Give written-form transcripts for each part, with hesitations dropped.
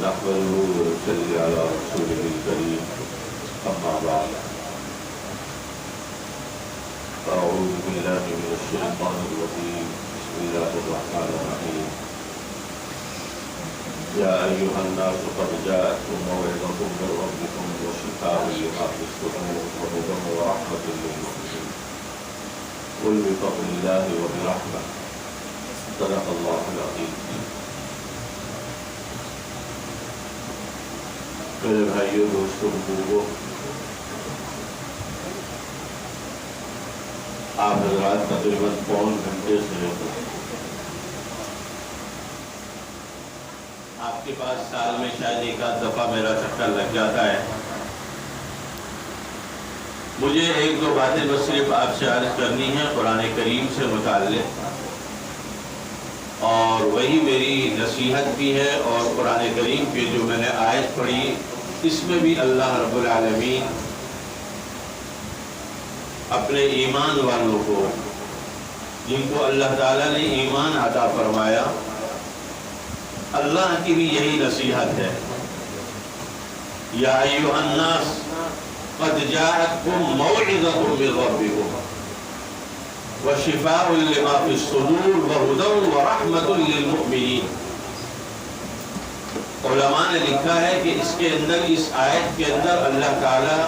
نحمده ونصلي على رسوله الكريم أما بعد أعوذ بالله من الشيطان الرجيم بسم الله الرحمن الرحيم يا أيها الناس قد جاءتكم موعظة من ربكم وشفاء لما في الصدور وهدى ورحمة للمؤمنين قل بفضل الله وبرحمته صدق الله العظيم۔ میرے بھائیوں دوستوں بزرگوں، آپ حضرات تقریباً پون گھنٹے سے آپ کے پاس سال میں شاید ایک آدھ دفعہ میرا چکر لگ جاتا ہے۔ مجھے ایک دو باتیں بس صرف آپ سے عرض کرنی ہیں قرآن کریم سے متعلق، اور وہی میری نصیحت بھی ہے۔ اور قرآن کریم کی جو میں نے آیت پڑھی اس میں بھی اللہ رب العالمین اپنے ایمان والوں کو، جن کو اللہ تعالیٰ نے ایمان عطا فرمایا، اللہ کی بھی یہی نصیحت ہے۔ یا ایھا الناس قد جاءتکم موعظۃ من ربکم وشفاء لما فی الصدور وہدی ورحمۃ للمؤمنین۔ علماء نے لکھا ہے کہ اس کے اندر، اس آیت کے اندر اللہ تعالیٰ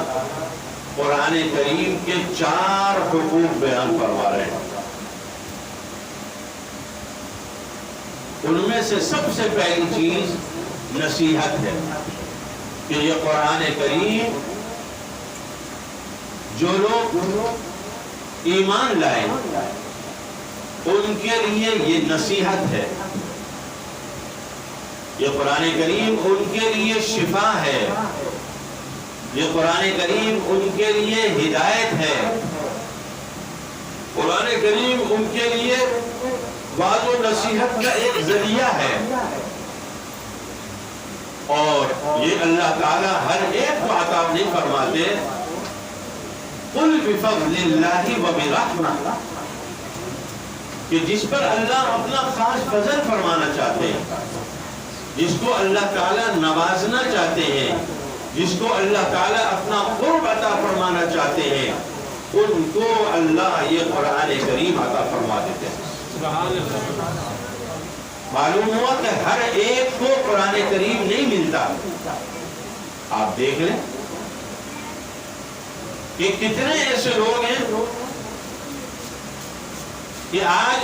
قرآن کریم کے 4 حقوق بیان فرما رہے ہیں۔ ان میں سے سب سے پہلی چیز نصیحت ہے کہ یہ قرآن کریم جو لوگ ایمان لائیں ان کے لیے یہ نصیحت ہے۔ یہ قرآن کریم ان کے لیے شفا ہے، یہ قرآن کریم ان کے لیے ہدایت ہے، قرآن کریم ان کے لیے وعظ و نصیحت کا ایک ذریعہ ہے۔ اور یہ اللہ تعالیٰ ہر ایک کو عطا نہیں فرماتے۔ قل بفضل اللہ وبرحمہ، کہ جس پر اللہ اپنا خاص فضل فرمانا چاہتے ہیں، جس کو اللہ تعالیٰ نوازنا چاہتے ہیں، جس کو اللہ تعالیٰ اپنا قرب عطا فرمانا چاہتے ہیں، ان کو اللہ یہ قرآن کریم عطا فرما دیتے ہیں۔ معلوم ہوا کہ ہر ایک کو قرآن کریم نہیں ملتا۔ آپ دیکھ لیں کہ کتنے ایسے لوگ ہیں کہ آج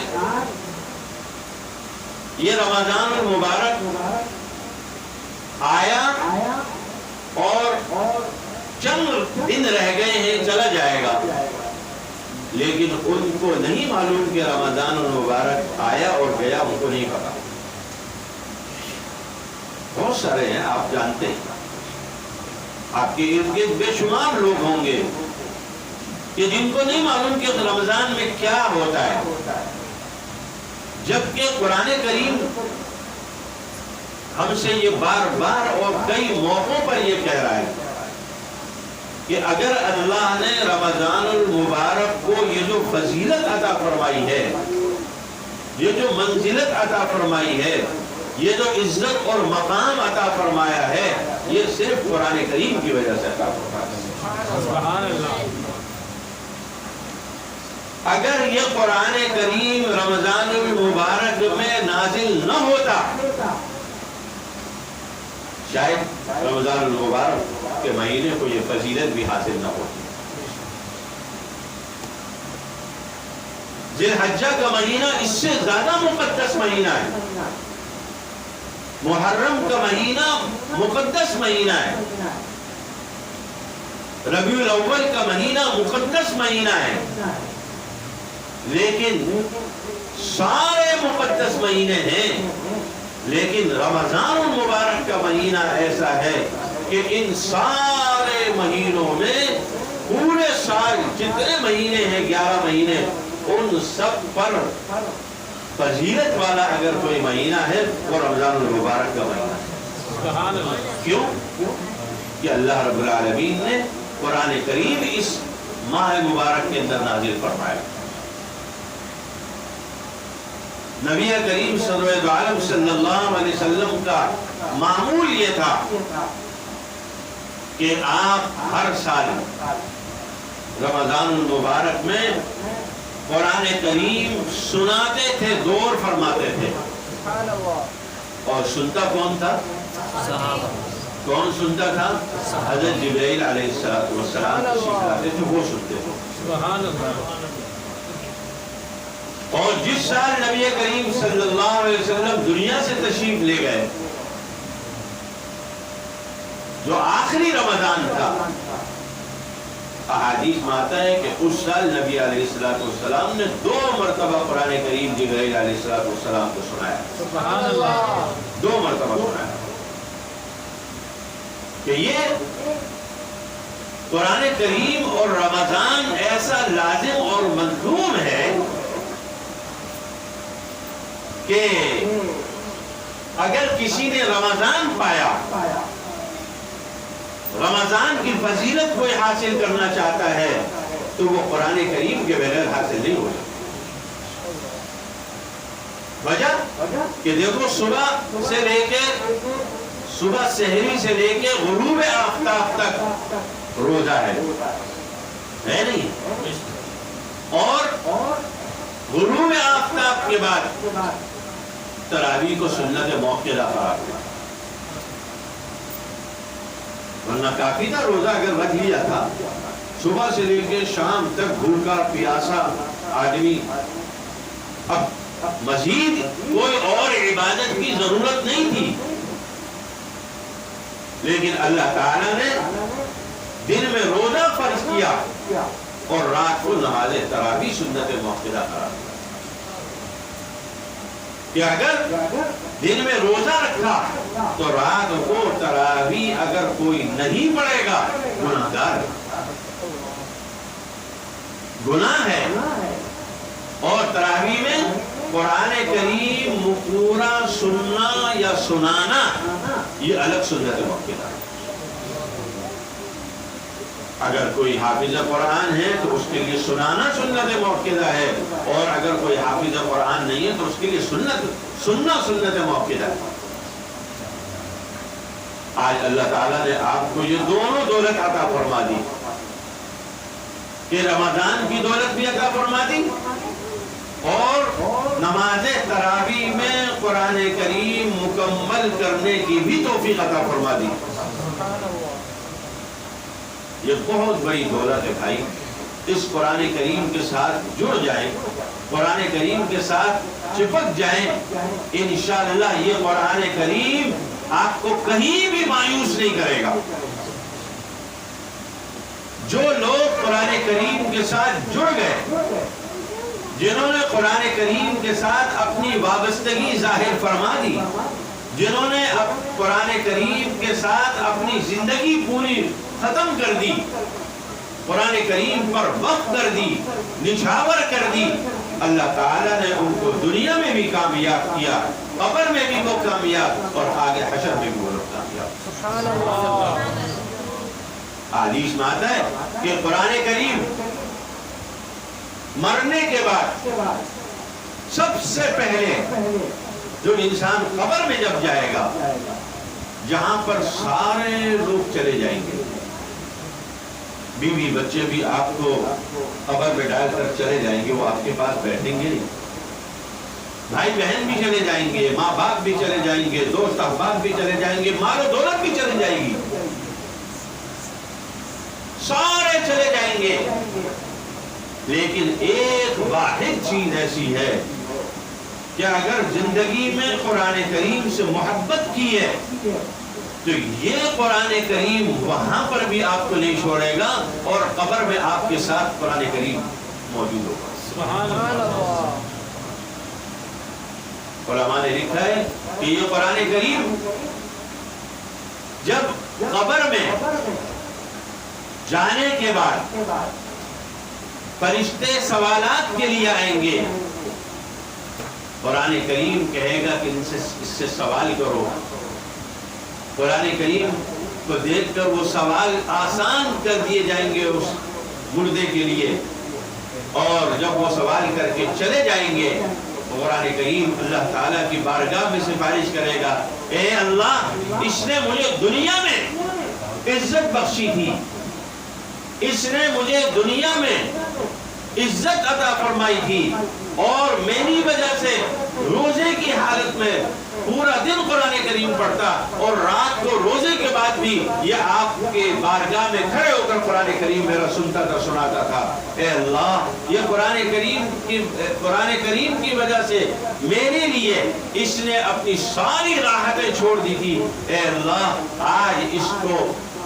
یہ رمضان المبارک آیا اور چند دن رہ گئے ہیں، چلا جائے گا، لیکن ان کو نہیں معلوم کہ رمضان المبارک آیا اور گیا، ان کو نہیں پتا۔ بہت سارے ہیں، آپ جانتے ہیں، آپ کے ارد گرد بے شمار لوگ ہوں گے کہ جن کو نہیں معلوم کہ رمضان میں کیا ہوتا ہے، جبکہ قرآن کریم ہم سے یہ بار بار اور کئی موقعوں پر یہ کہہ رہا ہے کہ اگر اللہ نے رمضان المبارک کو یہ جو فضیلت عطا فرمائی ہے، یہ جو منزلت عطا فرمائی ہے، یہ جو عزت اور مقام عطا فرمایا ہے، یہ صرف قرآن کریم کی وجہ سے عطا فرمایا ہے۔ سبحان اللہ۔ اگر یہ قرآن کریم رمضان المبارک میں نازل نہ ہوتا، شاید رمضان المبارک کے مہینے کو یہ فضیلت بھی حاصل نہ ہوتی۔ ذی الحجہ کا مہینہ اس سے زیادہ مقدس مہینہ ہے، محرم کا مہینہ مقدس مہینہ ہے، ربیع الاول کا مہینہ مقدس مہینہ ہے، لیکن سارے مقدس مہینے ہیں، لیکن رمضان المبارک کا مہینہ ایسا ہے کہ ان سارے مہینوں میں پورے سال جتنے مہینے ہیں 11 مہینے، ان سب پر فضیلت والا اگر کوئی مہینہ ہے وہ رمضان المبارک کا مہینہ ہے۔ کیوں؟ کہ اللہ رب العالمین نے قرآن کریم اس ماہ مبارک کے اندر نازل فرمایا۔ نبی کریم سرور عالم صلی اللہ علیہ وسلم کا معمول یہ تھا کہ آپ ہر سال رمضان المبارک میں قرآن کریم سناتے تھے، دور فرماتے تھے. اور سنتا کون تھا؟ صحابہ. کون سنتا تھا؟ حضرت جبرائیل علیہ السلام تشریف لاتے تھے، وہ سنتے تھے. سبحان اللہ. اور جس سال نبی کریم صلی اللہ علیہ وسلم دنیا سے تشریف لے گئے، جو آخری رمضان تھا، احادیث میں آتا ہے کہ اس سال نبی علیہ السلام نے 2 مرتبہ قرآن کریم جبرائیل علیہ السلام کو سنایا. سبحان اللہ. 2 مرتبہ سنایا کہ یہ قرآن کریم اور رمضان ایسا لازم اور ملزوم ہے کہ اگر کسی نے رمضان پایا، رمضان کی فضیلت کوئی حاصل کرنا چاہتا ہے تو وہ قرآن کریم کے بغیر حاصل نہیں ہو سکتا. وجہ کہ دیکھو صبح سے لے کے صبح سحری سے لے کے غروب آفتاب تک روزہ ہے نہیں، اور غروب آفتاب کے بعد تراویح کو سنت موقع قرار دیا. ورنہ کافی تھا روزہ اگر رکھ لیا تھا، صبح سے لے کے شام تک بھوکا پیاسا آدمی، اب مزید کوئی اور عبادت کی ضرورت نہیں تھی. لیکن اللہ تعالیٰ نے دن میں روزہ فرض کیا اور رات کو نماز تراویح سنت موقع قرار دیا کہ اگر دن میں روزہ رکھا تو رات کو تراویح اگر کوئی نہیں پڑھے گا گناہگار گناہ ہے. اور تراویح میں قرآن کریم پورا سننا یا سنانا یہ الگ سنت موقع ہے. اگر کوئی حافظ قرآن ہے تو اس کے لیے سنانا سنت موقع ہے، اور اگر کوئی حافظ قرآن نہیں ہے تو اس کے لیے سننا سنت موقع ہے. آج اللہ تعالیٰ نے آپ کو یہ دونوں دولت عطا فرما دی کہ رمضان کی دولت بھی عطا فرما دی اور نماز تراویح میں قرآن کریم مکمل کرنے کی بھی توفیق عطا فرما دی. یہ بہت بڑی دولت ہے بھائی. اس قرآن کریم کے ساتھ جڑ جائیں، قرآن کریم کے ساتھ چپک جائیں، انشاءاللہ یہ قرآن کریم آپ کو کہیں بھی مایوس نہیں کرے گا. جو لوگ قرآن کریم کے ساتھ جڑ گئے، جنہوں نے قرآن کریم کے ساتھ اپنی وابستگی ظاہر فرما دی، جنہوں نے قرآن کریم کے ساتھ اپنی زندگی پوری ختم کر دی، قرآن کریم پر وقف کر دی، نچھاور کر دی، اللہ تعالیٰ نے ان کو دنیا میں بھی کامیاب کیا، قبر میں بھی وہ کامیاب اور آگے حشر میں بھی وہ لوگ کامیاب. حدیث میں آتا ہے کہ قرآن کریم مرنے کے بعد سب سے پہلے جو انسان قبر میں جب جائے گا، جہاں پر سارے لوگ چلے جائیں گے، بیوی بچے بھی آپ کو قبر میں ڈال کر چلے جائیں گے، وہ آپ کے پاس بیٹھیں گے نہیں. بھائی بہن بھی چلے جائیں گے، ماں باپ بھی چلے جائیں گے، دوست احباب بھی چلے جائیں گے، مال و دولت بھی چلے جائے گی، سارے چلے جائیں گے. لیکن ایک واحد چیز ایسی ہے کہ اگر زندگی میں قرآن کریم سے محبت کی ہے تو یہ قرآن کریم وہاں پر بھی آپ کو نہیں چھوڑے گا اور قبر میں آپ کے ساتھ قرآن کریم موجود ہوگا. سبحان اللہ. علماء نے لکھا ہے کہ یہ قرآن کریم جب قبر میں جانے کے بعد فرشتے سوالات کے لیے آئیں گے، قرآن کریم کہے گا کہ اس سے سوال کرو. قرآن کریم کو دیکھ کر وہ سوال آسان کر دیے جائیں گے اس مردے کے لیے، اور جب وہ سوال کر کے چلے جائیں گے قرآن کریم اللہ تعالیٰ کی بارگاہ میں سفارش کرے گا، اے اللہ اس نے مجھے دنیا میں عزت بخشی تھی، اس نے مجھے دنیا میں عزت عطا فرمائی تھی، اور میری وجہ سے روزے کی حالت میں پورا دن قرآن کریم پڑھتا اور رات کو روزے کے بعد بھی یہ آپ کے بارگاہ میں کھڑے ہو کر قرآن کریم میرا سنتا تھا، سناتا تھا۔ اے اللہ یہ قرآن کریم کی وجہ سے میرے لیے اس نے اپنی ساری راحتیں چھوڑ دی تھی۔ اے اللہ آج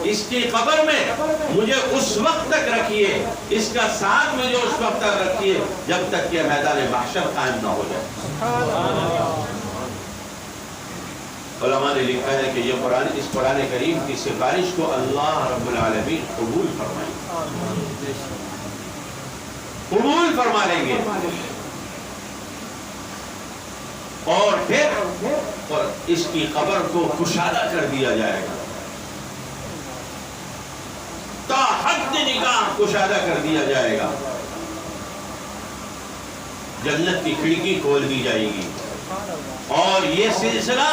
اس کی قبر میں مجھے اس وقت تک رکھیے، اس کا ساتھ مجھے اس وقت تک رکھیے جب تک کہ میدان محشر قائم نہ ہو جائے۔ علماء نے لکھا ہے کہ اس قرآن کریم کی سفارش کو اللہ رب العالمین قبول فرما لیں گے، اور پھر اس کی قبر کو کشادہ کر دیا جائے گا، تا حد نگاہ کشادہ کر دیا جائے گا، جنت کی کھڑکی کھول دی جائے گی، اور یہ سلسلہ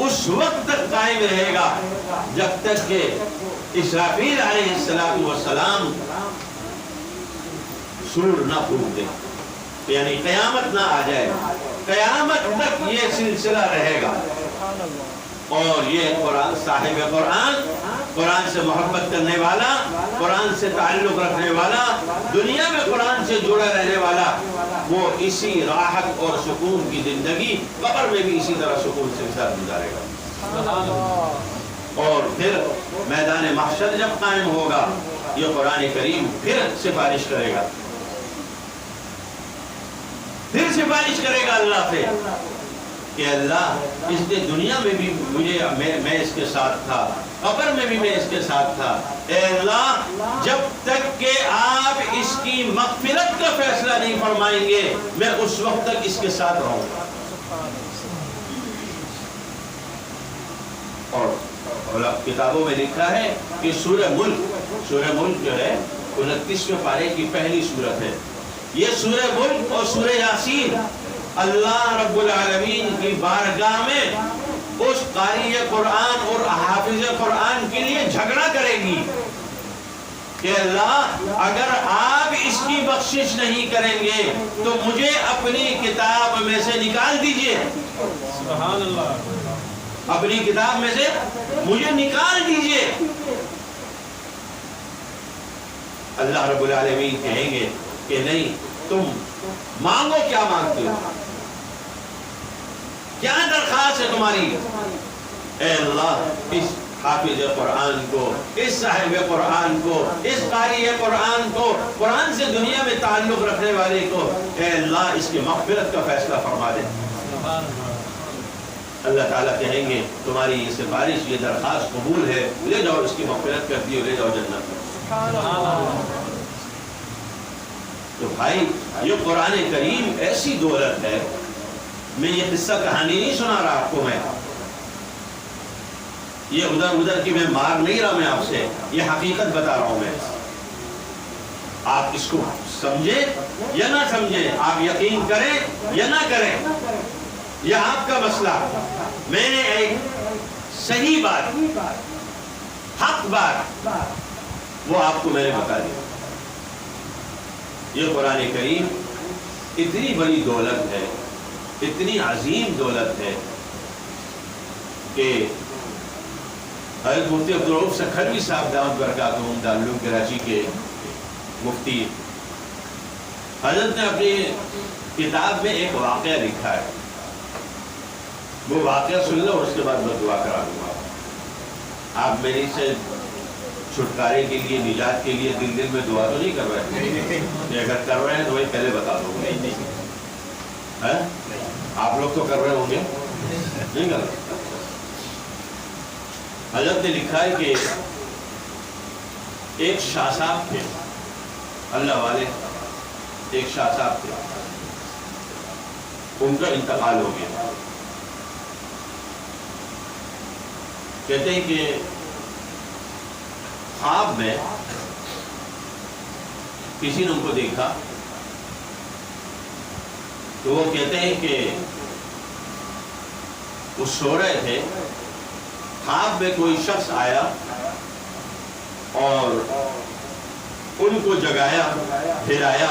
اس وقت تک قائم رہے گا جب تک کہ اسرافیل علیہ السلام سور نہ پھونک دے، یعنی قیامت نہ آ جائے، قیامت تک یہ سلسلہ رہے گا۔ اور یہ صاحب قرآن سے محبت کرنے والا، قرآن سے تعلق رکھنے والا، دنیا میں قرآن سے جڑا رہنے والا، وہ اسی راحت اور سکون کی زندگی قبر میں بھی اسی طرح سکون سے ساتھ گزارے گا، اور پھر میدان محشر جب قائم ہوگا یہ قرآن کریم پھر سفارش کرے گا، پھر سفارش کرے گا اللہ سے کہ اللہ اس نے دنیا میں بھی میں اس کے ساتھ تھا، قبر میں بھی میں اس کے ساتھ تھا، اے اللہ جب تک کہ آپ اس کی مغفرت کا فیصلہ نہیں فرمائیں گے میں اس وقت تک اس کے ساتھ رہوں گا۔ اور کتابوں میں لکھا ہے کہ سورہ ملک جو ہے 29ویں پارے کی پہلی سورت ہے، یہ سورہ ملک اور سورہ یاسین اللہ رب العالمین کی بارگاہ میں اس قاری قرآن اور حافظ قرآن کے لیے جھگڑا کرے گی کہ اللہ اگر آپ اس کی بخشش نہیں کریں گے تو مجھے اپنی کتاب میں سے نکال دیجئے، سبحان اللہ، اپنی کتاب میں سے مجھے نکال دیجئے۔ اللہ رب العالمین کہیں گے کہ نہیں، تم مانگو، کیا مانگتے ہو، کیا درخواست ہے تمہاری؟ اے اللہ اس حافظ قرآن کو، اس صاحب قرآن کو، اس قاری قرآن کو، قرآن سے دنیا میں تعلق رکھنے والے کو، اے اللہ اس کی مغفرت کا فیصلہ فرما دے۔ اللہ تعالیٰ کہیں گے تمہاری یہ سفارش، یہ درخواست قبول ہے، لے جاؤ اس کی مغفرت کر دی، لے جاؤ جنت میں۔ تو بھائی یہ قرآن کریم ایسی دولت ہے، میں یہ قصہ کہانی نہیں سنا رہا آپ کو، میں یہ ادھر کی میں مار نہیں رہا، میں آپ سے یہ حقیقت بتا رہا ہوں۔ میں آپ اس کو سمجھے یا نہ سمجھے، آپ یقین کریں یا نہ کریں، یہ آپ کا مسئلہ۔ میں نے ایک صحیح بات، حق بات وہ آپ کو میں نے بتا دیا۔ یہ قرآن کریم اتنی بڑی دولت ہے، اتنی عظیم دولت ہے کہ حضرت مفتی عبدالرؤف سکھروی صاحب دامت برکاتہم دارالعلوم کراچی کے مفتی، حضرت نے اپنی کتاب میں ایک واقعہ لکھا ہے، وہ واقعہ سن لو اور اس کے بعد میں دعا کرا دوں گا۔ آپ میری سے چھٹکارے کے لیے، نجات کے لیے دل میں دعا تو نہیں کر رہے؟ اگر کر رہے ہیں تو وہی پہلے بتا دو گے، آپ لوگ تو کر رہے ہوں گے، نہیں کر رہے؟ حضرت نے لکھا ہے کہ ایک شاہ صاحب تھے، اللہ والے ایک شاہ صاحب تھے، ان کا انتقال ہو گیا۔ کہتے ہیں کہ خواب میں کسی نے ان کو دیکھا تو وہ کہتے ہیں کہ وہ سو رہے تھے، خواب میں کوئی شخص آیا اور ان کو جگایا، ہلایا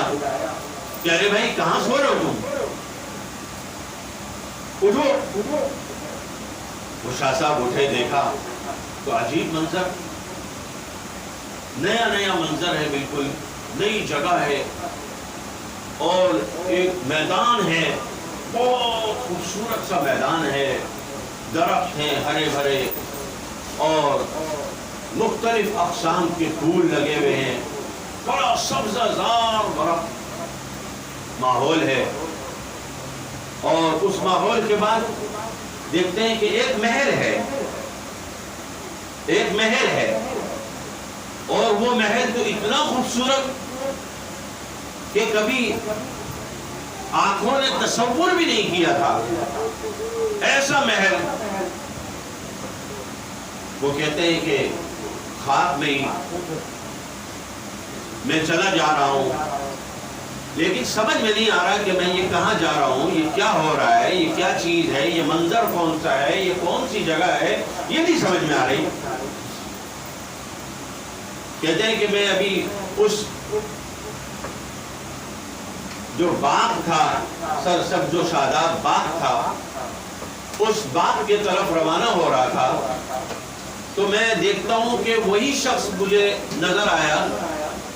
کہ ارے بھائی کہاں سو رہے ہو تم، اٹھو۔ وہ شاہ صاحب اٹھے، دیکھا تو عجیب منظر، نیا نیا منظر ہے، بالکل نئی جگہ ہے، اور ایک میدان ہے، بہت خوبصورت سا میدان ہے، درخت ہیں ہرے بھرے اور مختلف اقسام کے پھول لگے ہوئے ہیں، بڑا سبزہ زار بڑا ماحول ہے۔ اور اس ماحول کے بعد دیکھتے ہیں کہ ایک محل ہے، ایک محل ہے، اور وہ محل تو اتنا خوبصورت کہ کبھی آنکھوں نے تصور بھی نہیں کیا تھا، ایسا محل۔ وہ کہتے ہیں کہ خواب میں ہی میں چلا جا رہا ہوں، لیکن سمجھ میں نہیں آ رہا کہ میں یہ کہاں جا رہا ہوں، یہ کیا ہو رہا ہے، یہ کیا چیز ہے، یہ منظر کون سا ہے، یہ کون سی جگہ ہے، یہ نہیں سمجھ میں آ رہی۔ کہتے ہیں کہ میں ابھی اس جو باغ تھا، سرسبز و شاداب باغ تھا، اس باغ کے طرف روانہ ہو رہا تھا، تو میں دیکھتا ہوں کہ وہی شخص مجھے نظر آیا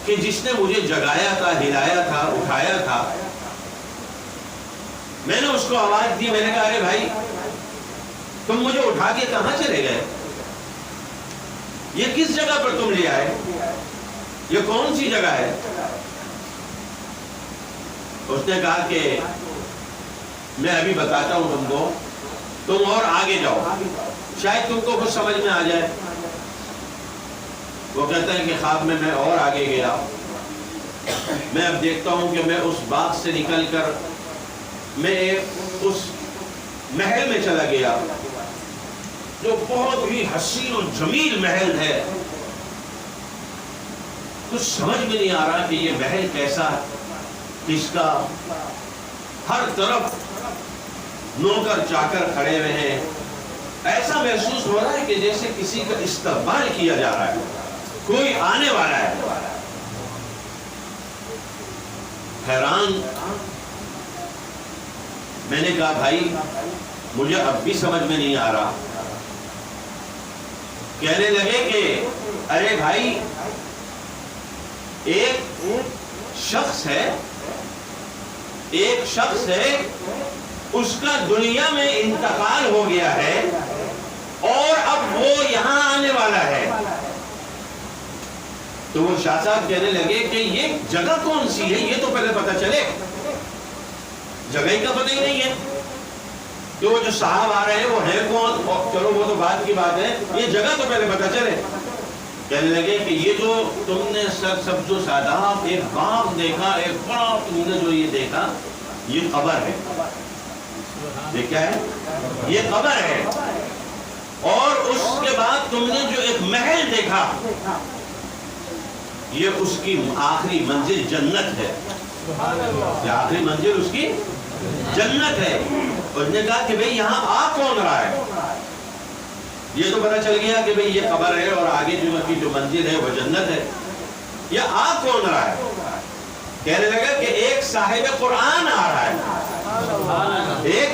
کہ جس نے مجھے جگایا تھا، ہلایا تھا، اٹھایا تھا۔ میں نے اس کو آواز دی، میں نے کہا ارے بھائی تم مجھے اٹھا کے کہاں چلے گئے، یہ کس جگہ پر تم لے آئے، یہ کون سی جگہ ہے؟ اس نے کہا کہ میں ابھی بتاتا ہوں تم کو، تم اور آگے جاؤ، شاید تم کو کچھ سمجھ میں آ جائے۔ وہ کہتا ہے کہ خواب میں میں اور آگے گیا، میں اب دیکھتا ہوں کہ میں اس باغ سے نکل کر میں اس محل میں چلا گیا، جو بہت ہی حسین و جمیل محل ہے۔ کچھ سمجھ میں نہیں آ رہا کہ یہ محل کیسا ہے، اس کا ہر طرف نوکر چاکر کھڑے ہوئے ہیں، ایسا محسوس ہو رہا ہے کہ جیسے کسی کا استقبال کیا جا رہا ہے، کوئی آنے والا ہے۔ حیران میں نے کہا بھائی مجھے اب بھی سمجھ میں نہیں آ رہا۔ کہنے لگے کہ ارے بھائی ایک شخص ہے، ایک شخص ہے، اس کا دنیا میں انتقال ہو گیا ہے اور اب وہ یہاں آنے والا ہے۔ تو وہ شاہ صاحب کہنے لگے کہ یہ جگہ کون سی ہے، یہ تو پہلے پتہ چلے، جگہ ہی کا پتہ ہی نہیں ہے کہ وہ جو صاحب آ رہے ہیں وہ ہے کون، چلو وہ تو بعد کی بات ہے، یہ جگہ تو پہلے پتہ چلے۔ کہنے لگے کہ یہ جو تم نے سرسبز و شاداب ایک باغ دیکھا، ایک بڑا تم نے جو یہ دیکھا، یہ قبر ہے۔ یہ کیا ہے؟ یہ قبر ہے۔ اور اس کے بعد تم نے جو ایک محل دیکھا، یہ اس کی آخری منزل جنت ہے۔ یہ آخری منزل اس کی جنت ہے۔ اس نے کہا کہ بھئی یہاں آ کون رہا ہے؟ یہ تو پتہ چل گیا کہ بھئی یہ قبر ہے اور آگے جو منزل ہے وہ جنت ہے، یہ آ کون رہا ہے؟ کہنے لگا کہ ایک صاحب قرآن آ رہا ہے، ایک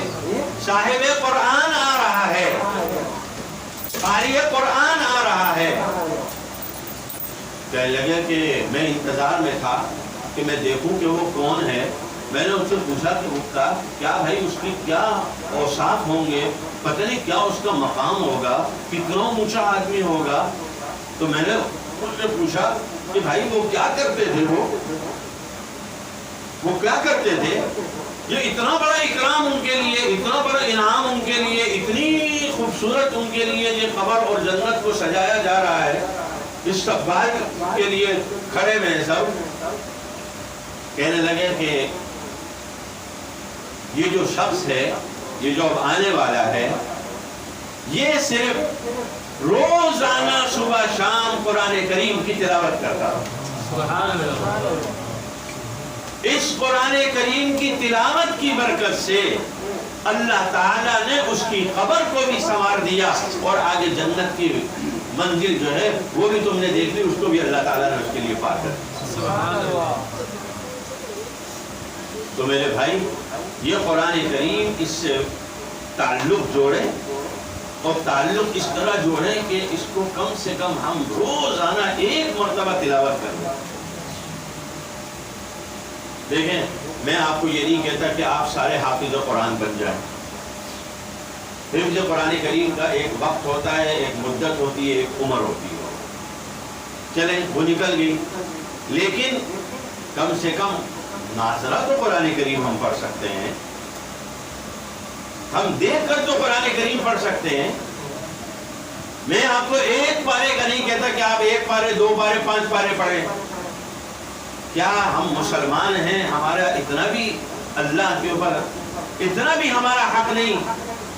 صاحب قرآن آ رہا ہے، قاری قرآن آ رہا ہے۔ کہنے لگا کہ میں انتظار میں تھا کہ میں دیکھوں کہ وہ کون ہے۔ میں نے اس سے پوچھا کہ کیا بھائی اس کی کیا اوصاف ہوں گے، پتہ نہیں کیا اس کا مقام ہوگا، کتنا اونچا آدمی ہوگا۔ تو میں نے اس سے پوچھا کہ بھائی وہ کیا کرتے تھے، وہ کیا کرتے تھے، یہ اتنا بڑا اکرام ان کے لیے، اتنا بڑا انعام ان کے لیے، اتنی خوبصورت ان کے لیے یہ قبر اور جنت کو سجایا جا رہا ہے، استقبال کے لیے کھڑے ہوئے ہیں سب۔ کہنے لگے کہ یہ جو شخص ہے، یہ جو اب آنے والا ہے، یہ صرف روزانہ صبح شام قرآن کریم کی تلاوت کرتا۔ اس قرآن کریم کی تلاوت کی برکت سے اللہ تعالیٰ نے اس کی قبر کو بھی سنوار دیا، اور آگے جنت کی منزل جو ہے وہ بھی تم نے دیکھ لی، اس کو بھی اللہ تعالیٰ نے اس کے لیے پار کر دیا۔ سبحان اللہ۔ تو میرے بھائی، یہ قرآن کریم اس سے تعلق جوڑے، اور تعلق اس طرح جوڑے کہ اس کو کم سے کم ہم روزانہ ایک مرتبہ تلاوت کریں۔ دیکھیں، میں آپ کو یہ نہیں کہتا کہ آپ سارے حافظ قرآن بن جائیں۔ حفظ قرآن کریم کا ایک وقت ہوتا ہے، ایک مدت ہوتی ہے، ایک عمر ہوتی ہے، چلیں وہ نکل گئی، لیکن کم سے کم ناظرہ تو قرآن کریم ہم پڑھ سکتے ہیں، ہم دیکھ کر تو قرآن کریم پڑھ سکتے ہیں۔ میں آپ کو ایک پارے کا نہیں کہتا کہ آپ ایک پارے، 2 پارے، 5 پارے پڑھیں۔ کیا ہم مسلمان ہیں؟ ہمارا اتنا بھی اللہ کے اوپر اتنا بھی ہمارا حق نہیں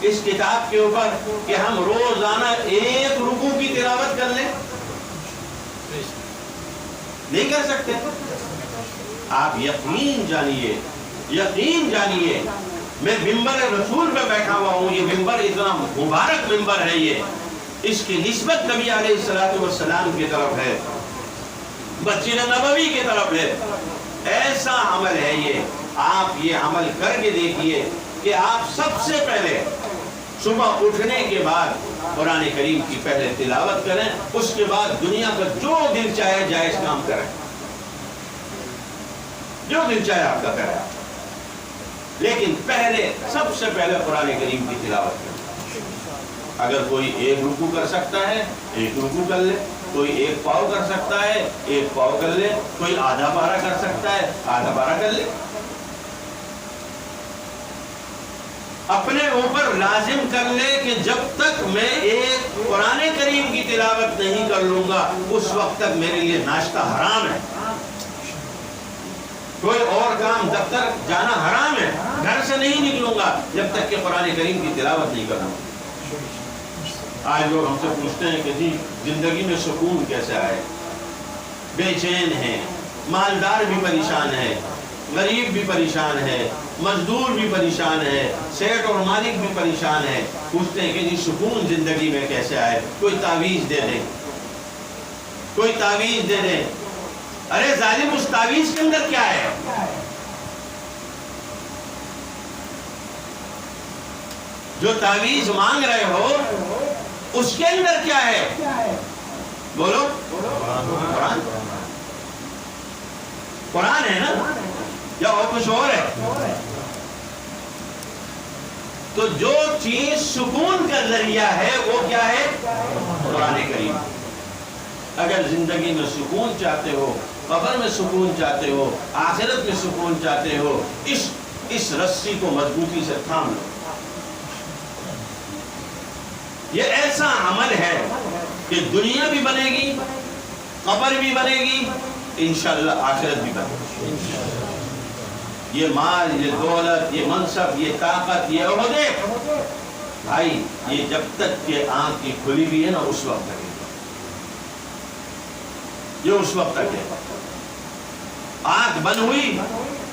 اس کتاب کے اوپر کہ ہم روزانہ ایک رکوع کی تلاوت کر لیں؟ نہیں کر سکتے۔ آپ یقین جانیے میں ممبر رسول پہ بیٹھا ہوا ہوں، یہ ممبر اتنا مبارک ممبر ہے، یہ اس کی نسبت نبی علیہ السلام کی طرف ہے، مسجد نبوی کی طرف ہے۔ ایسا عمل ہے یہ، آپ یہ عمل کر کے دیکھیے کہ آپ سب سے پہلے صبح اٹھنے کے بعد قرآن کریم کی پہلے تلاوت کریں، اس کے بعد دنیا کا جو دل چاہے جائز کام کریں، جو دل چاہے آپ کا کریں، لیکن پہلے سب سے پہلے قرآن کریم کی تلاوت کریں۔ اگر کوئی ایک رکوع کر سکتا ہے ایک رکوع کر لے، کوئی ایک پاؤ کر سکتا ہے ایک پاؤ کر لے، کوئی آدھا پارہ کر سکتا ہے آدھا پارہ کر لے۔ اپنے اوپر لازم کر لے کہ جب تک میں ایک قرآن کریم کی تلاوت نہیں کر لوں گا اس وقت تک میرے لیے ناشتہ حرام ہے، کوئی اور کام، دفتر جانا حرام ہے، گھر سے نہیں نکلوں گا جب تک کہ قرآن کریم کی تلاوت نہیں کروں گا۔ آج لوگ ہم سے پوچھتے ہیں کہ جی زندگی میں سکون کیسے آئے؟ بے چین ہیں، مالدار بھی پریشان ہے، غریب بھی پریشان ہے، مزدور بھی پریشان ہے، سیٹ اور مالک بھی پریشان ہے۔ پوچھتے ہیں کہ جی سکون زندگی میں کیسے آئے؟ کوئی تعویذ دے دیں، کوئی تعویذ دے دیں۔ ارے ظالم، اس تعویذ کے اندر کیا ہے؟ جو تعویذ مانگ رہے ہو اس کے اندر کیا ہے؟ بولو۔ قرآن، قرآن ہے نا، یا اور کچھ اور ہے؟ تو جو چیز سکون کا ذریعہ ہے وہ کیا ہے؟ قرآن کریم۔ اگر زندگی میں سکون چاہتے ہو، قبر میں سکون چاہتے ہو، آخرت میں سکون چاہتے ہو، اس رسی کو مضبوطی سے تھام لو۔ یہ ایسا عمل ہے کہ دنیا بھی بنے گی، قبر بھی بنے گی، انشاءاللہ آخرت بھی بنے گی۔ یہ مال، یہ دولت، یہ منصب، یہ طاقت، یہ عہدے، بھائی یہ جب تک کہ آنکھ کی کھلی بھی ہے نا اس وقت تک ہے، یہ اس وقت تک ہے۔ آنکھ بند ہوئی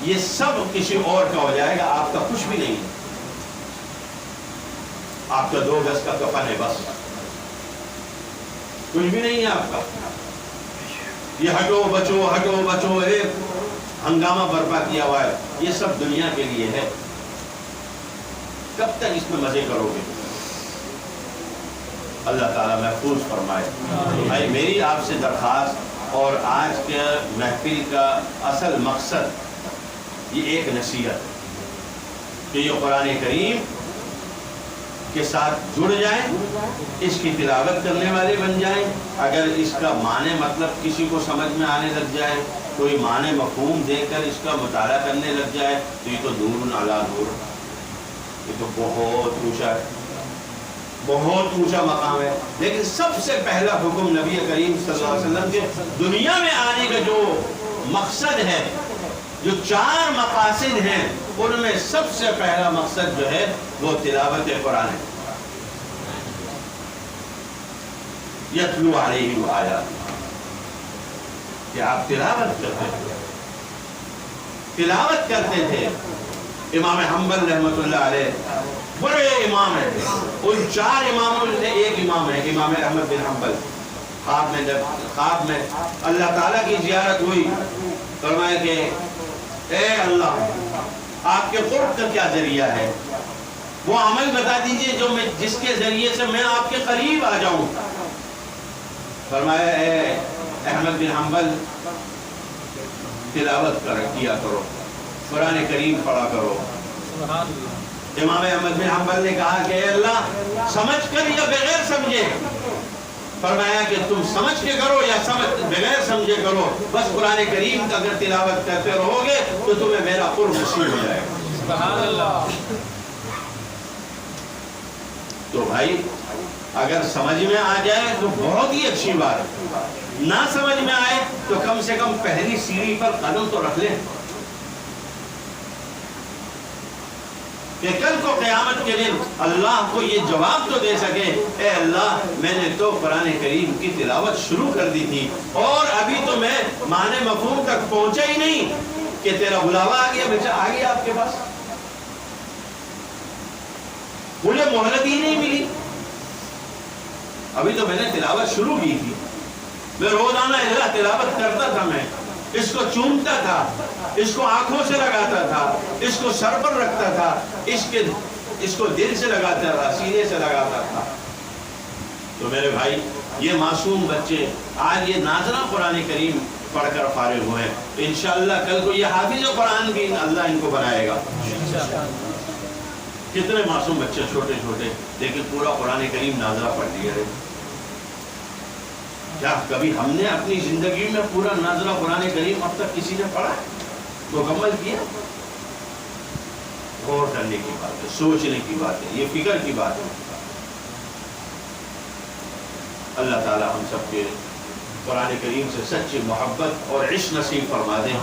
یہ سب کسی اور کا ہو جائے گا، آپ کا کچھ بھی نہیں ہے، آپ کا 2 گز کا کفن ہے، بس کچھ بھی نہیں ہے آپ کا۔ یہ ہٹو بچو ایک ہنگامہ برپا کیا ہوا ہے، یہ سب دنیا کے لیے ہے۔ کب تک اس میں مزے کرو گے؟ اللہ تعالیٰ محفوظ فرمائے۔ بھائی میری آپ سے درخواست، اور آج کے محفل کا اصل مقصد یہ ایک نصیحت ہے کہ یہ قرآن کریم کے ساتھ جڑ جائیں، اس کی تلاوت کرنے والے بن جائیں۔ اگر اس کا معنی مطلب کسی کو سمجھ میں آنے لگ جائے، کوئی معنی مفہوم دے کر اس کا مطالعہ کرنے لگ جائے تو یہ تو نور علی نور، یہ تو بہت اونچا ہے، بہت اونچا مقام ہے۔ لیکن سب سے پہلا حکم نبی کریم صلی اللہ علیہ وسلم کے دنیا میں آنے کا جو مقصد ہے، جو 4 مقاصد ہیں، ان میں سب سے پہلا مقصد جو ہے وہ تلاوت قرآن ہے۔ یتلو علیہم آیات، کہ آپ تلاوت کرتے ہیں۔ تلاوت کرتے تھے. امام حنبل رحمۃ اللہ علیہ بڑے امام ہیں. ان 4 اماموں میں سے ایک امام ہے امام احمد بن حنبل. خواب میں اللہ تعالیٰ کی زیارت ہوئی. فرمایا کہ اے اللہ آپ کے قرب کا کیا ذریعہ ہے؟ وہ عمل بتا دیجئے جو جس کے ذریعے سے میں آپ کے قریب آ جاؤں. فرمایا اے احمد بن حنبل تلاوت کیا کرو, قرآن کریم پڑھا کرو. امام احمد بن حنبل نے کہا کہ اے اللہ سمجھ کر یا بغیر سمجھے؟ فرمایا کہ تم سمجھ کے کرو یا بغیر سمجھے کرو, بس قرآن کریم کا اگر تلاوت کرتے رہو گے تو تمہیں میرا قرب نصیب ہو جائے گا. سبحان اللہ. تو بھائی اگر سمجھ میں آ جائے تو بہت ہی اچھی بات, نہ سمجھ میں آئے تو کم سے کم پہلی سیڑھی پر قدم تو رکھ لیں کہ کل کو قیامت کے دن اللہ کو یہ جواب تو دے سکے اے اللہ میں نے تو قرآن کریم کی تلاوت شروع کر دی تھی اور ابھی تو میں معنی مفہوم تک پہنچا ہی نہیں کہ تیرا بلاوا آ گیا, بیچا آ گیا آپ کے پاس, مجھے مہلت ہی نہیں ملی, ابھی تو میں نے تلاوت شروع کی تھی. میں روزانہ تلاوت کرتا تھا, میں اس کو چومتا تھا, اس کو آنکھوں سے لگاتا تھا, اس کو سر پر رکھتا تھا, اس کو دل سے لگاتا تھا, سینے سے لگاتا تھا. تو میرے بھائی یہ معصوم بچے آج یہ ناظرہ قرآن کریم پڑھ کر فارغ ہوئے, انشاءاللہ کل کو یہ حافظ قرآن بھی اللہ ان کو بنائے گا. کتنے معصوم بچے چھوٹے چھوٹے لیکن پورا قرآن کریم ناظرہ پڑھ لیا ہے. کیا کبھی ہم نے اپنی زندگی میں پورا ناظرہ قرآن کریم اب تک کسی نے پڑھا, مکمل کیا؟ غور کرنے کی بات ہے, سوچنے کی بات ہے, یہ فکر کی بات ہے. اللہ تعالی ہم سب کے قرآن کریم سے سچی محبت اور عشق نصیب فرما دیں.